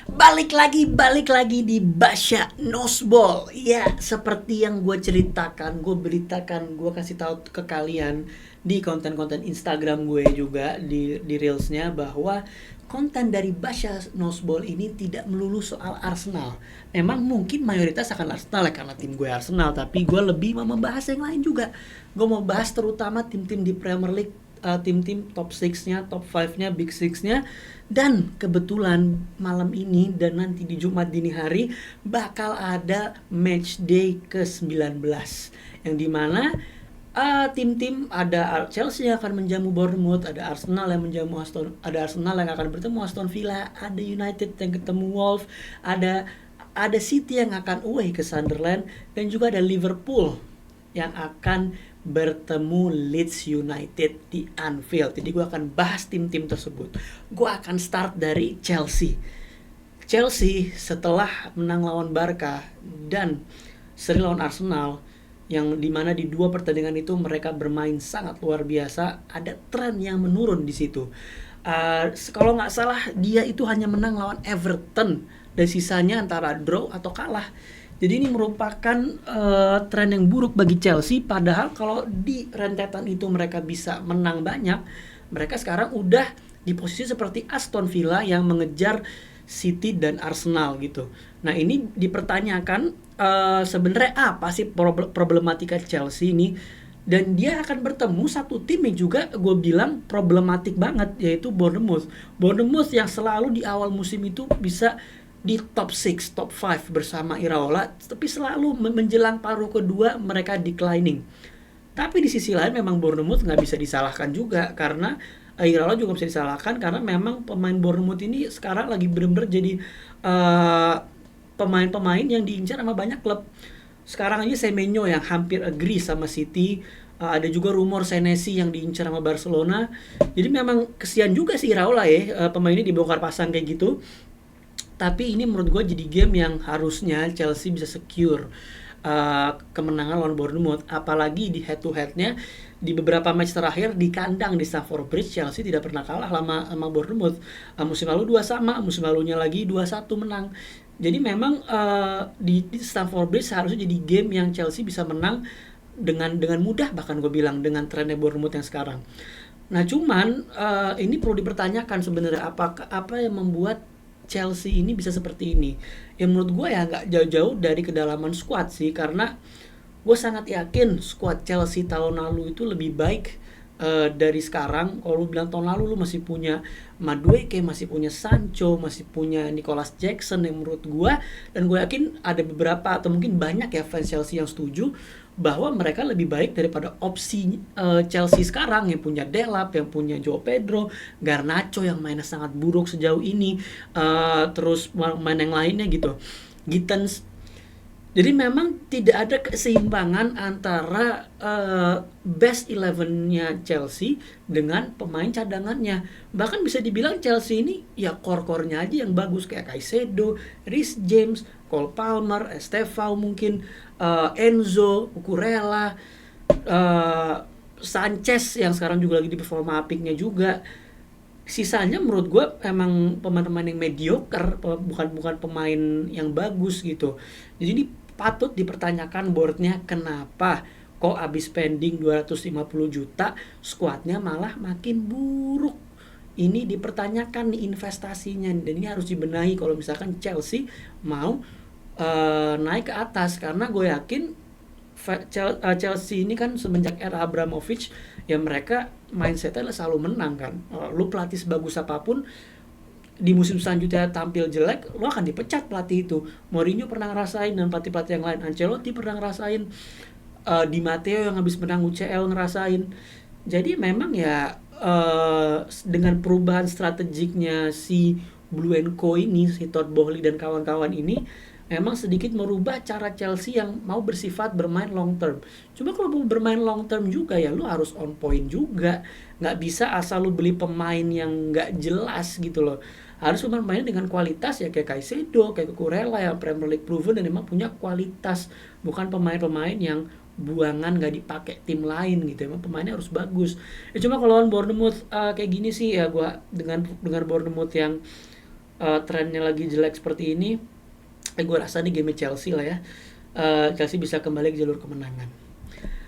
Balik lagi di Basya Nosbol. Ya, seperti yang gue beritakan, gue kasih tahu ke kalian di konten-konten Instagram gue juga di reelsnya bahwa konten dari Basya Nosbol ini tidak melulu soal Arsenal. Memang mungkin mayoritas akan Arsenal ya karena tim gue Arsenal, tapi gue lebih mau membahas yang lain juga. Gue mau bahas terutama tim-tim di Premier League, tim-tim top 6-nya, top 5-nya, big 6-nya. Dan kebetulan malam ini dan nanti di Jumat dini hari bakal ada match day ke-19 yang dimana tim-tim ada Chelsea yang akan menjamu Bournemouth, ada Arsenal yang akan bertemu Aston Villa, ada United yang ketemu Wolves, ada City yang akan away ke Sunderland, dan juga ada Liverpool yang akan bertemu Leeds United di Anfield. Jadi gue akan bahas tim-tim tersebut. Gue akan start dari Chelsea. Chelsea setelah menang lawan Barca dan seri lawan Arsenal, yang dimana di dua pertandingan itu mereka bermain sangat luar biasa, ada tren yang menurun di situ. Kalau nggak salah dia itu hanya menang lawan Everton dan sisanya antara draw atau kalah. Jadi ini merupakan tren yang buruk bagi Chelsea. Padahal kalau di rentetan itu mereka bisa menang banyak, mereka sekarang udah di posisi seperti Aston Villa yang mengejar City dan Arsenal gitu. Nah ini dipertanyakan sebenarnya apa sih problematika Chelsea ini, dan dia akan bertemu satu tim yang juga gue bilang problematik banget, yaitu Bournemouth. Bournemouth yang selalu di awal musim itu bisa di top 6, top 5 bersama Iraola, tapi selalu menjelang paruh kedua mereka declining. Tapi di sisi lain memang Bournemouth nggak bisa disalahkan juga karena Iraola juga bisa disalahkan karena memang pemain Bournemouth ini sekarang lagi benar-benar jadi uh, pemain-pemain yang diincar sama banyak klub. Sekarang aja Semenyo yang hampir agree sama City, ada juga rumor Senesi yang diincar sama Barcelona. Jadi memang kesian juga sih Iraola ya, pemain ini dibongkar pasang kayak gitu. Tapi ini menurut gue jadi game yang harusnya Chelsea bisa secure kemenangan lawan Bournemouth. Apalagi di head to headnya di beberapa match terakhir di kandang di Stamford Bridge, Chelsea tidak pernah kalah sama Bournemouth. Musim lalu 2 sama, musim lalunya lagi 2-1 menang. Jadi memang di Stamford Bridge harusnya jadi game yang Chelsea bisa menang dengan mudah, bahkan gue bilang dengan trennya Bournemouth yang sekarang. Nah cuman ini perlu dipertanyakan sebenarnya apa yang membuat Chelsea ini bisa seperti ini. Ya menurut gue ya nggak jauh-jauh dari kedalaman squad sih, karena gue sangat yakin squad Chelsea tahun lalu itu lebih baik dari sekarang. Kalau lu bilang tahun lalu lu masih punya Madueke, masih punya Sancho, masih punya Nicholas Jackson yang menurut gue, dan gue yakin ada beberapa atau mungkin banyak ya fans Chelsea yang setuju bahwa mereka lebih baik daripada opsi Chelsea sekarang yang punya Delap, yang punya Joao Pedro, Garnacho yang mainnya sangat buruk sejauh ini, terus main yang lainnya gitu, Gittens. Jadi memang tidak ada keseimbangan antara best 11-nya Chelsea dengan pemain cadangannya. Bahkan bisa dibilang Chelsea ini ya core-core-nya aja yang bagus, kayak Caicedo, Reece James, Cole Palmer, Estevao mungkin, Enzo, Cucurella, uh, Sanchez yang sekarang juga lagi di performa apiknya juga. Sisanya menurut gue emang pemain-pemain yang mediocre, bukan bukan pemain yang bagus gitu. Jadi ini patut dipertanyakan boardnya, kenapa kok abis spending 250 juta skuadnya malah makin buruk. Ini dipertanyakan nih investasinya, dan ini harus dibenahi kalau misalkan Chelsea mau naik ke atas, karena gue yakin Chelsea ini kan semenjak era Abramovich ya mereka mindsetnya selalu menang kan. Lu pelatih sebagus apapun di musim selanjutnya tampil jelek, lo akan dipecat pelatih itu. Mourinho pernah ngerasain dan pelatih-pelatih yang lain, Ancelotti pernah ngerasain, Di Matteo yang habis menang UCL ngerasain. Jadi memang ya dengan perubahan strategiknya si Blue and Co ini, si Todd Boehly dan kawan-kawan ini, memang sedikit merubah cara Chelsea yang mau bersifat bermain long term. Cuma kalau mau bermain long term juga ya lu harus on point juga. Nggak bisa asal lu beli pemain yang nggak jelas gitu loh. Harus pemain dengan kualitas ya, kayak Caicedo, kayak Cucurella yang Premier League proven dan memang punya kualitas. Bukan pemain-pemain yang buangan nggak dipakai tim lain gitu. Emang pemainnya harus bagus. Ya cuma kalau lawan Bournemouth kayak gini sih ya, gua dengan Bournemouth yang trennya lagi jelek seperti ini, gue rasa ini game Chelsea lah ya. Chelsea bisa kembali ke jalur kemenangan.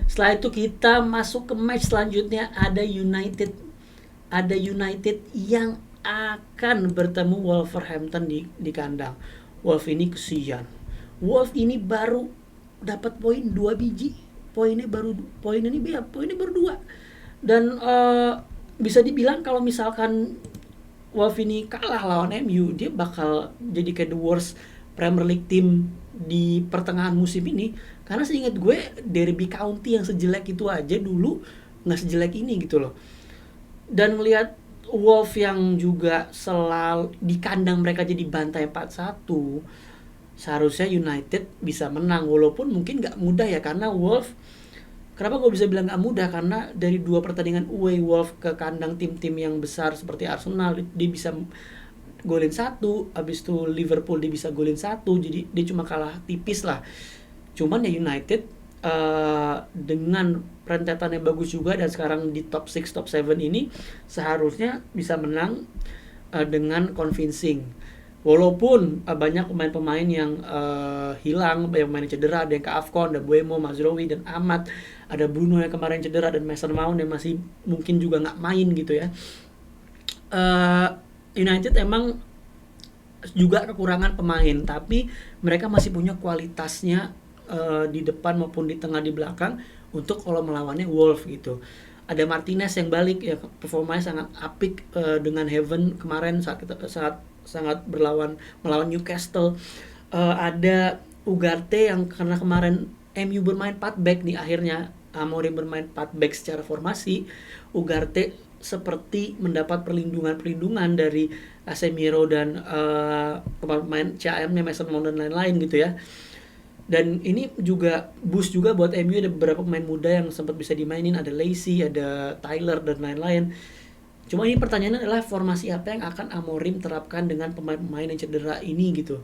Setelah itu kita masuk ke match selanjutnya, ada United yang akan bertemu Wolverhampton di kandang. Wolf ini kesian. Wolf ini baru dapat poin 2 biji. Poinnya baru 2. Dan bisa dibilang kalau misalkan Wolf ini kalah lawan MU, dia bakal jadi kayak the worst Premier League team di pertengahan musim ini. Karena seingat gue Derby County yang sejelek itu aja dulu nggak sejelek ini gitu loh. Dan melihat Wolf yang juga selalu di kandang mereka jadi bantai 4-1, seharusnya United bisa menang, walaupun mungkin nggak mudah ya, karena Wolf, kenapa gue bisa bilang nggak mudah, karena dari 2 pertandingan away Wolf ke kandang tim-tim yang besar seperti Arsenal, dia bisa golin 1, abis itu Liverpool dia bisa golin 1, jadi dia cuma kalah tipis lah. Cuman ya United dengan rentetan yang bagus juga dan sekarang di top 6, top 7 ini seharusnya bisa menang dengan convincing. Walaupun banyak pemain-pemain yang hilang, banyak pemain yang cedera, ada yang ke AFCON, ada Buemo, Mazraoui, dan Ahmad, ada Bruno yang kemarin cedera, dan Mason Mount yang masih mungkin juga nggak main gitu ya. United emang juga kekurangan pemain, tapi mereka masih punya kualitasnya di depan maupun di tengah, di belakang untuk kalau melawannya Wolf gitu. Ada Martinez yang balik ya, performanya sangat apik dengan Heaven kemarin saat sangat melawan Newcastle. Ada Ugarte yang karena kemarin MU bermain 4 back nih, akhirnya Amorim bermain 4 back secara formasi. Ugarte seperti mendapat perlindungan dari Casemiro dan pemain CAM-nya Mason Mount dan lain-lain gitu ya. Dan ini juga boost juga buat MU, ada beberapa pemain muda yang sempat bisa dimainin, ada Lacey, ada Tyler dan lain-lain. Cuma ini pertanyaannya adalah formasi apa yang akan Amorim terapkan dengan pemain-pemain yang cedera ini gitu.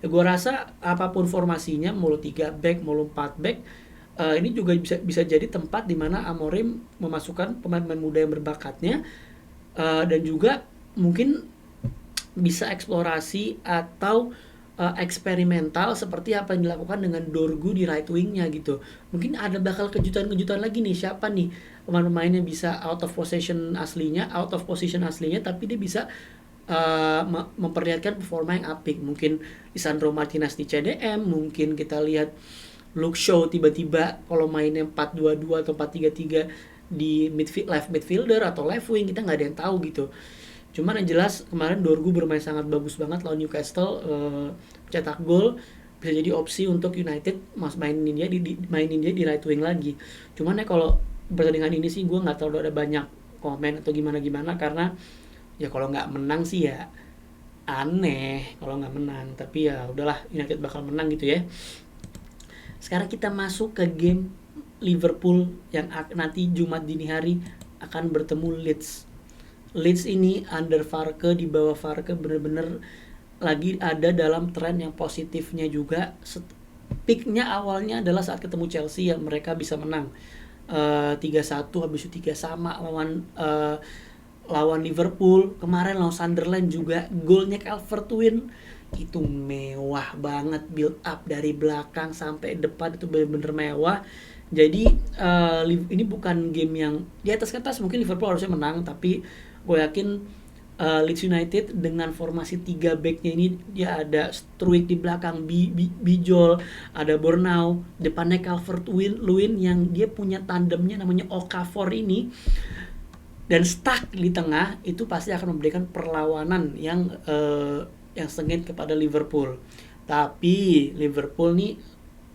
Ya, gue rasa apapun formasinya, mau 3 back, mau 4 back, ini juga bisa jadi tempat di mana Amorim memasukkan pemain-pemain muda yang berbakatnya, dan juga mungkin bisa eksplorasi atau eksperimental seperti apa yang dilakukan dengan Dorgu di right wingnya gitu. Mungkin ada bakal kejutan-kejutan lagi nih, siapa nih pemain-pemainnya bisa out of position aslinya, tapi dia bisa memperlihatkan performa yang apik. Mungkin Lisandro Martinez di CDM, mungkin kita lihat Luke Shaw tiba-tiba kalau mainnya 4-2-2 atau 4-3-3 di left midfielder atau left wing, kita nggak ada yang tahu gitu. Cuman yang jelas kemarin Dorgu bermain sangat bagus banget lawan Newcastle, cetak gol, bisa jadi opsi untuk United mainin dia di right wing lagi. Cuman ya kalau pertandingan ini sih gue nggak terlalu ada banyak komen atau gimana karena ya kalau nggak menang sih ya aneh kalau nggak menang, tapi ya udahlah, United bakal menang gitu ya. Sekarang kita masuk ke game Liverpool yang nanti Jumat dini hari akan bertemu Leeds ini under Farke, di bawah Farke, bener-bener lagi ada dalam tren yang positifnya juga. Peaknya awalnya adalah saat ketemu Chelsea yang mereka bisa menang 3-1, habis itu 3 sama lawan Liverpool. Kemarin lawan Sunderland juga golnya Calvert-Lewin itu mewah banget, build up dari belakang sampai depan itu bener-bener mewah. Jadi ini bukan game yang di atas kertas mungkin Liverpool harusnya menang, tapi gue yakin Leeds United dengan formasi 3 backnya ini, dia ada Struijk di belakang, Bijol, ada Bornau, depannya Calvert-Lewin yang dia punya tandemnya namanya Okafor ini, dan stuck di tengah, itu pasti akan memberikan perlawanan yang sengit kepada Liverpool. Tapi Liverpool nih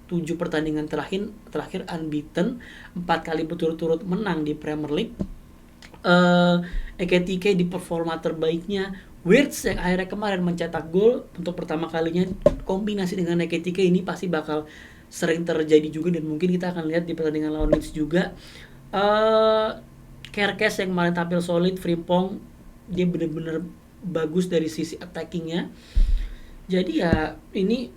7 pertandingan terakhir unbeaten, 4 kali berturut-turut menang di Premier League. Ekitike di performa terbaiknya, Wirtz yang akhirnya kemarin mencetak gol untuk pertama kalinya, kombinasi dengan Ekitike ini pasti bakal sering terjadi juga, dan mungkin kita akan lihat di pertandingan lawan Leeds juga. Kerkes yang kemarin tampil solid, Frimpong dia benar-benar bagus dari sisi attackingnya. Jadi ya ini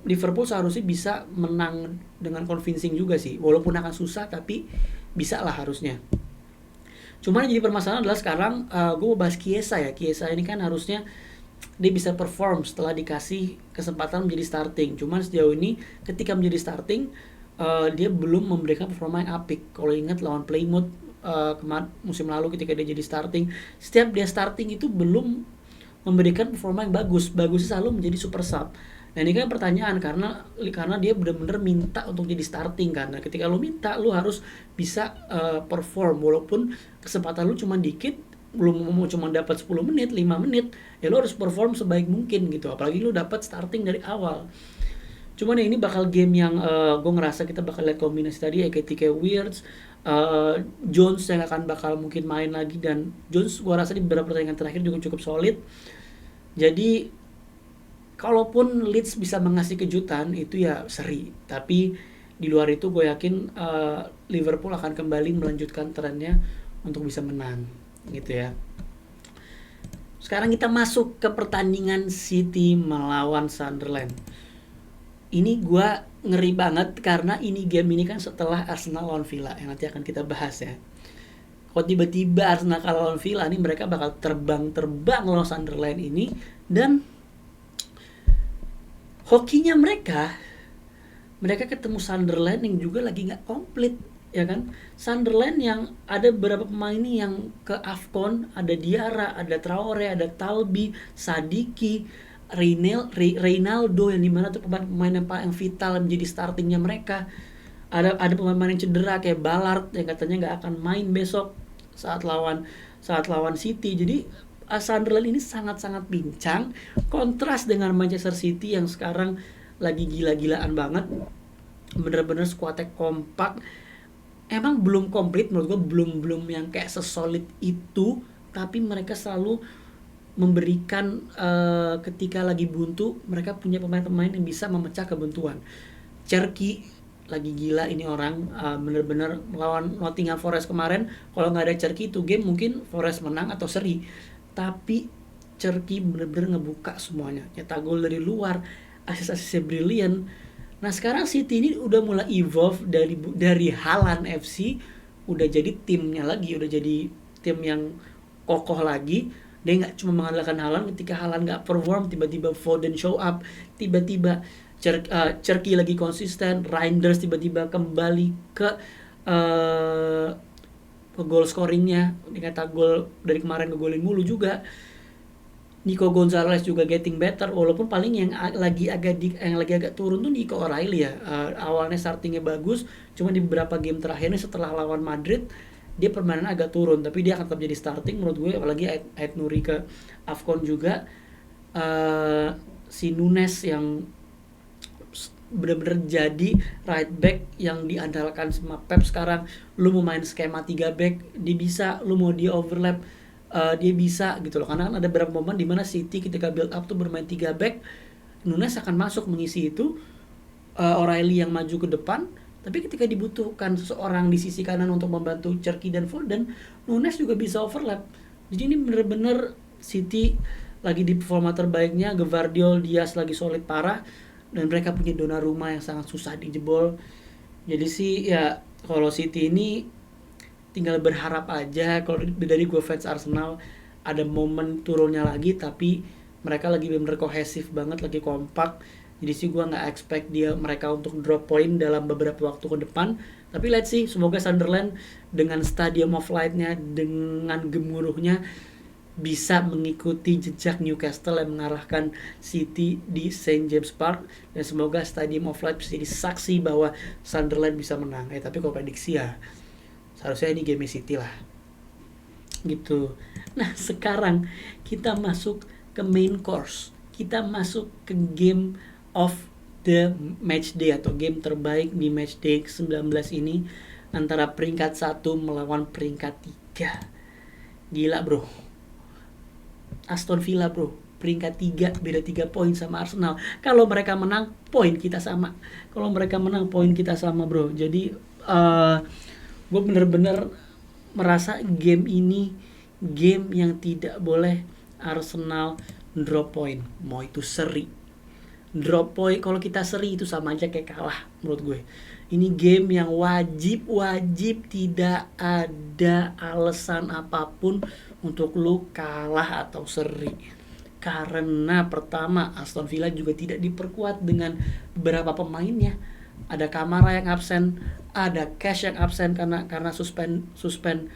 Liverpool seharusnya bisa menang dengan convincing juga sih, walaupun akan susah tapi bisa lah harusnya. Cuman jadi permasalahan adalah sekarang gue mau bahas Chiesa ya. Chiesa ini kan harusnya dia bisa perform setelah dikasih kesempatan menjadi starting. Cuman sejauh ini ketika menjadi starting, dia belum memberikan performa yang apik. Kalau ingat lawan Plymouth musim lalu ketika dia jadi starting, setiap dia starting itu belum memberikan performa yang bagus. Bagusnya selalu menjadi super sub. Nah ini kan pertanyaan karena dia benar-benar minta untuk jadi starting kan. Nah ketika lu minta, lu harus bisa perform walaupun kesempatan lu cuma dikit, belum mau cuma dapat 10 menit, 5 menit, ya lu harus perform sebaik mungkin gitu. Apalagi lu dapat starting dari awal. Cuman ini bakal game yang gue ngerasa kita bakal lihat kombinasi tadi kayak Weirds, Jones yang akan bakal mungkin main lagi, dan Jones gue rasa di beberapa pertandingan terakhir juga cukup solid. Jadi kalaupun Leeds bisa mengasih kejutan itu ya seri, tapi di luar itu gue yakin Liverpool akan kembali melanjutkan trennya untuk bisa menang gitu ya. Sekarang kita masuk ke pertandingan City melawan Sunderland. Ini gue ngeri banget karena game ini kan setelah Arsenal lawan Villa yang nanti akan kita bahas ya. Kalau tiba-tiba Arsenal kalah lawan Villa, ini mereka bakal terbang lawan Sunderland ini, dan hokinya mereka ketemu Sunderland yang juga lagi nggak komplit ya kan. Sunderland yang ada beberapa pemain ini yang ke AFCON, ada Diarra, ada Traore, ada Talbi, Sadiki, Reynaldo, yang dimana tuh pemain yang paling vital menjadi startingnya mereka. Ada pemain yang cedera kayak Ballard yang katanya nggak akan main besok saat lawan City. Jadi Sunderland ini sangat-sangat bincang, kontras dengan Manchester City yang sekarang lagi gila-gilaan banget, bener-bener skuadnya kompak. Emang belum komplit menurut gue, belum yang kayak sesolid itu, tapi mereka selalu memberikan ketika lagi buntu, mereka punya pemain-pemain yang bisa memecah kebuntuan. Cherki lagi gila ini orang, bener-bener melawan Nottingham Forest kemarin. Kalau nggak ada Cherki itu game mungkin Forest menang atau seri, tapi Cherki bener-bener ngebuka semuanya, nyetak gol dari luar, asis-asisnya brilian. Nah sekarang City ini udah mulai evolve dari Haaland FC, udah jadi timnya lagi, udah jadi tim yang kokoh lagi. Dia nggak cuma mengandalkan Haaland, ketika Haaland nggak perform, tiba-tiba Foden show up, tiba-tiba Cherki lagi konsisten, Reinders tiba-tiba kembali ke goal scoringnya, dikata gol dari kemarin ngegolin mulu juga. Nico Gonzalez juga getting better, walaupun paling yang lagi agak turun tuh Nico O'Reilly ya. Awalnya startingnya bagus, cuma di beberapa game terakhirnya setelah lawan Madrid dia permainan agak turun, tapi dia akan tetap jadi starting menurut gue. Apalagi Ait Nuri ke AFCON juga, si Nunes yang benar-benar jadi right back yang diandalkan sama Pep sekarang. Lu mau main skema 3 back dia bisa, lu mau dia overlap dia bisa gitu loh. Karena kan ada beberapa momen di mana City ketika build up tuh bermain 3 back, Nunes akan masuk mengisi itu, O'Reilly yang maju ke depan. Tapi ketika dibutuhkan seseorang di sisi kanan untuk membantu Cherki dan Foden, Nunes juga bisa overlap. Jadi ini bener-bener City lagi di performa terbaiknya. Gvardiol, Dias lagi solid parah, dan mereka punya Donnarumma yang sangat susah dijebol. Jadi sih ya kalau City ini tinggal berharap aja. Kalau dari gue fans Arsenal, ada momen turunnya lagi, tapi mereka lagi bener-bener kohesif banget, lagi kompak. Jadi sih gue nggak expect mereka untuk drop point dalam beberapa waktu ke depan. Tapi let's see, semoga Sunderland dengan Stadium of Light-nya, dengan gemuruhnya, bisa mengikuti jejak Newcastle yang mengarahkan City di St. James Park. Dan semoga Stadium of Light bisa jadi saksi bahwa Sunderland bisa menang. Tapi kalau prediksi ya seharusnya ini game City lah gitu. Nah sekarang kita masuk ke main course, kita masuk ke game of the match day atau game terbaik di match day ke-19 ini, antara peringkat 1 melawan peringkat 3. Gila bro, Aston Villa bro, peringkat 3, beda 3 poin sama Arsenal. Kalau mereka menang, poin kita sama. Kalau mereka menang, poin kita sama bro. Jadi gue bener-bener merasa game ini game yang tidak boleh Arsenal drop point. Mau itu seri, drop point, kalau kita seri itu sama aja kayak kalah menurut gue. Ini game yang wajib, tidak ada alasan apapun untuk lu kalah atau seri. Karena pertama, Aston Villa juga tidak diperkuat dengan beberapa pemainnya. Ada Kamara yang absen, ada Cash yang absen karena suspend.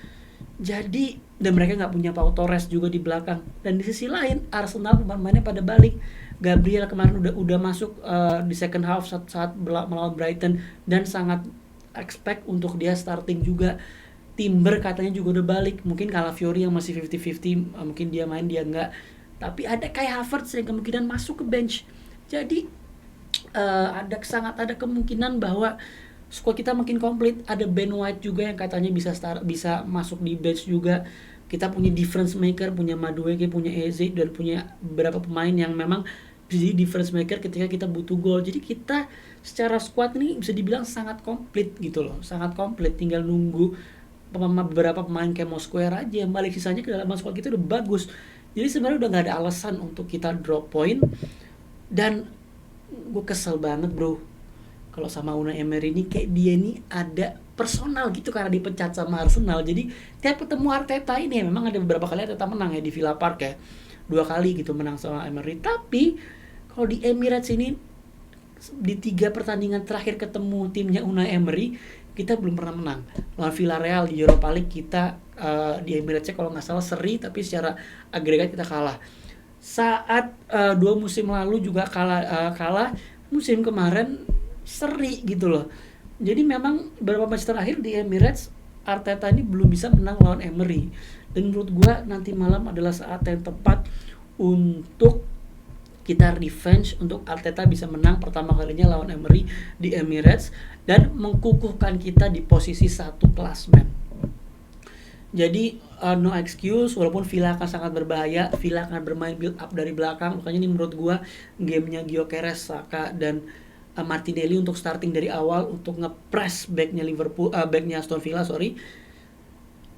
Jadi dan mereka nggak punya Pau Torres juga di belakang. Dan di sisi lain Arsenal pemainnya pada balik. Gabriel kemarin udah masuk di second half saat melawan Brighton dan sangat expect untuk dia starting juga. Timber katanya juga udah balik. Mungkin Calafiori yang masih 50-50, mungkin dia main dia enggak. Tapi ada Kai Havertz yang kemungkinan masuk ke bench. Jadi sangat ada kemungkinan bahwa squad kita makin komplit. Ada Ben White juga yang katanya bisa masuk di bench juga. Kita punya difference maker, punya Madueke, punya Eze, dan punya beberapa pemain yang memang bisa jadi difference maker ketika kita butuh gol. Jadi kita secara squad ini bisa dibilang sangat komplit gitu loh, sangat komplit. Tinggal nunggu beberapa pemain kayak Mosquera aja yang balik, sisanya ke dalam squad kita udah bagus. Jadi sebenarnya udah nggak ada alasan untuk kita drop point. Dan gue kesel banget bro kalau sama Unai Emery ini, kayak dia ini ada personal gitu karena dipecat sama Arsenal. Jadi tiap ketemu Arteta ini memang ada beberapa kali Arteta menang ya di Villa Park ya, 2 kali gitu menang sama Emery. Tapi kalau di Emirates ini di 3 pertandingan terakhir ketemu timnya Unai Emery, kita belum pernah menang. Lawan Villarreal di Europa League kita di Emirates kalau nggak salah seri, tapi secara agregat kita kalah. Saat 2 musim lalu juga kalah, musim kemarin seri gitu loh. Jadi memang beberapa match terakhir di Emirates Arteta ini belum bisa menang lawan Emery. Dan menurut gua nanti malam adalah saat yang tepat untuk kita revenge, untuk Arteta bisa menang pertama kalinya lawan Emery di Emirates dan mengkukuhkan kita di posisi 1 klasmen. Jadi no excuse, walaupun Villa akan sangat berbahaya. Villa akan bermain build up dari belakang. Makanya ini menurut gua gamenya Gyökeres, Saka dan Martinelli untuk starting dari awal, untuk nge-press backnya Aston Villa,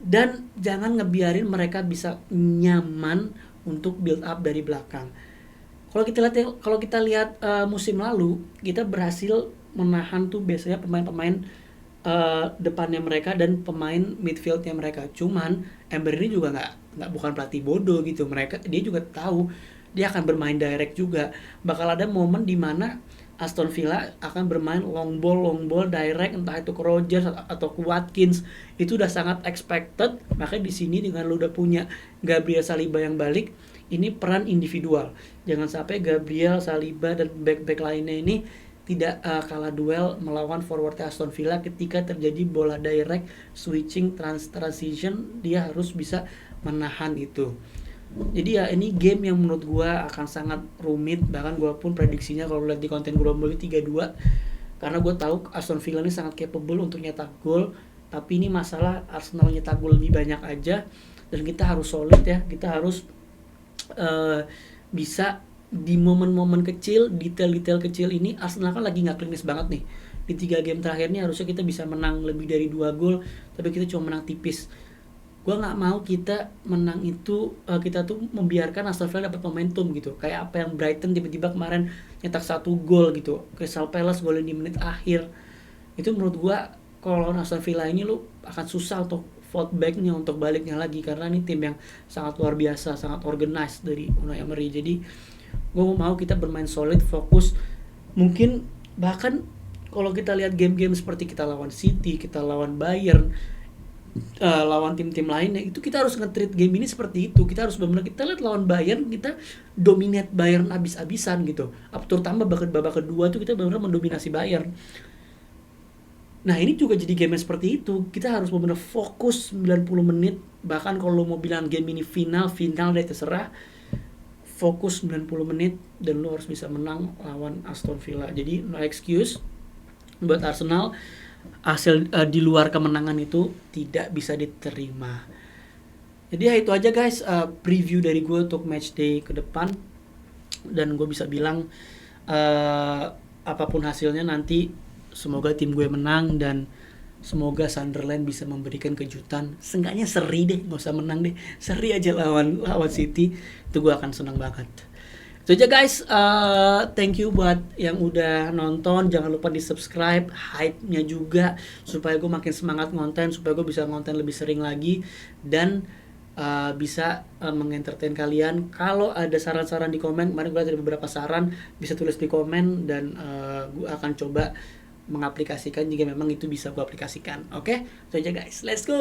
dan jangan ngebiarin mereka bisa nyaman untuk build up dari belakang. Kalau kita lihat musim lalu, kita berhasil menahan tuh biasanya pemain-pemain depannya mereka dan pemain midfieldnya mereka. Cuman Emery ini juga bukan pelatih bodoh gitu. Dia juga tahu dia akan bermain direct juga. Bakal ada momen di mana Aston Villa akan bermain long ball direct, entah itu ke Rodgers atau ke Watkins. Itu udah sangat expected. Makanya di sini dengan lu udah punya Gabriel Saliba yang balik, ini peran individual. Jangan sampai Gabriel, Saliba dan back lainnya ini tidak kalah duel melawan forward Aston Villa ketika terjadi bola direct, switching, transition, dia harus bisa menahan itu. Jadi ya ini game yang menurut gue akan sangat rumit. Bahkan gue pun prediksinya kalau lihat di konten gue 3-2, karena gue tahu Aston Villa ini sangat capable untuk nyetak gol. Tapi ini masalah Arsenal nyetak gol lebih banyak aja. Dan kita harus solid ya, kita harus bisa di momen-momen kecil, detail-detail kecil ini. Arsenal kan lagi gak klinis banget nih. Di 3 game terakhir ini harusnya kita bisa menang lebih dari 2 gol, tapi kita cuma menang tipis. Gue nggak mau kita menang itu kita tuh membiarkan Aston Villa dapat momentum gitu, kayak apa yang Brighton tiba-tiba kemarin nyetak 1 gol gitu, Crystal Palace golin di menit akhir. Itu menurut gue kalau lawan Aston Villa ini lu akan susah untuk vote back-nya, untuk baliknya lagi, karena ini tim yang sangat luar biasa, sangat organized dari Unai Emery. Jadi gue mau kita bermain solid, fokus. Mungkin bahkan kalau kita lihat game-game seperti kita lawan City, kita lawan Bayern, lawan tim-tim lainnya, itu kita harus nge-treat game ini seperti itu. Kita harus benar-benar, kita lihat lawan Bayern, kita dominate Bayern abis-abisan gitu. Terutama babak kedua tuh kita benar-benar mendominasi Bayern. Nah ini juga jadi game seperti itu. Kita harus benar-benar fokus 90 menit. Bahkan kalau mau bilang game ini final deh terserah. Fokus 90 menit dan lo harus bisa menang lawan Aston Villa. Jadi no excuse buat Arsenal. Hasil di luar kemenangan itu tidak bisa diterima. Jadi ya itu aja guys, preview dari gue untuk match day ke depan. Dan gue bisa bilang apapun hasilnya nanti, semoga tim gue menang dan semoga Sunderland bisa memberikan kejutan. Seenggaknya seri deh, gak usah menang deh, seri aja lawan City, itu gue akan senang banget. Itu aja guys, thank you buat yang udah nonton. Jangan lupa di subscribe, hype-nya juga, supaya gue makin semangat ngonten, supaya gue bisa ngonten lebih sering lagi. Dan bisa mengentertain kalian. Kalau ada saran-saran di komen, kemarin gue ada beberapa saran, bisa tulis di komen dan gue akan coba mengaplikasikan jika memang itu bisa gue aplikasikan. Oke, itu aja guys, let's go.